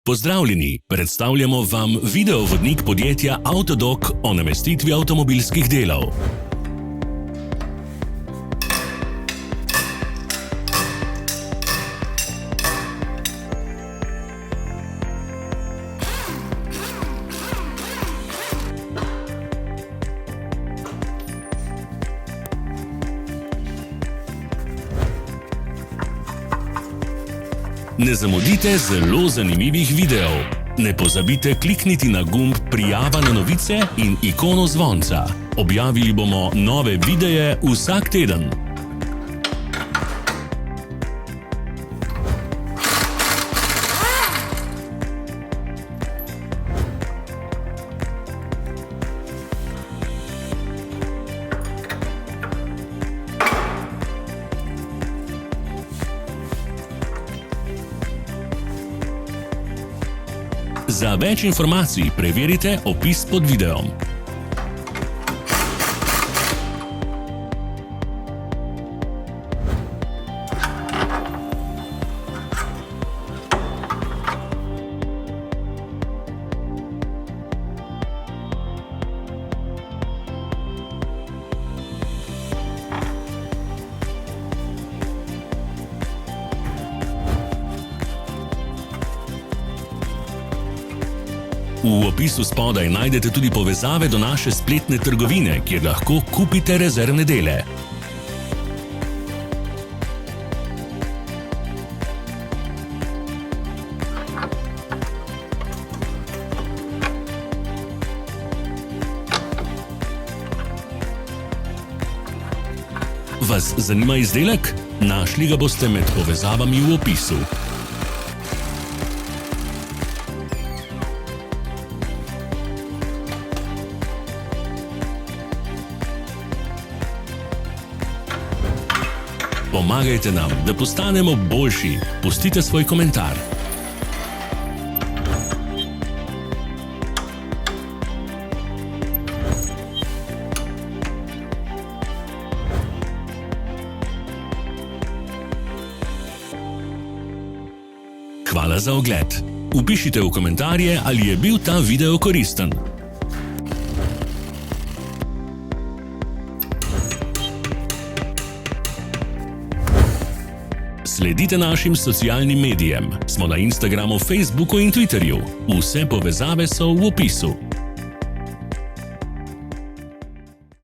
Pozdravljeni, predstavljamo vam videovodnik podjetja Avtodok o namestitvi avtomobilskih delov. Ne zamudite zelo zanimivih videov. Ne pozabite klikniti na gumb Prijava na novice in ikono zvonca. Objavili bomo nove videe vsak teden. Za več informacij preverite opis pod videom. V opisu spodaj najdete tudi povezave do naše spletne trgovine, kjer lahko kupite rezervne dele. Vas zanima izdelek? Našli ga boste med povezavami v opisu. Pomagajte nam, da postanemo boljši. Pustite svoj komentar. Hvala za ogled. Vpišite v komentarje, ali je bil ta video koristen. Sledite našim socialnim medijem. Smo na Instagramu, Facebooku in Twitterju. Vse povezave so v opisu.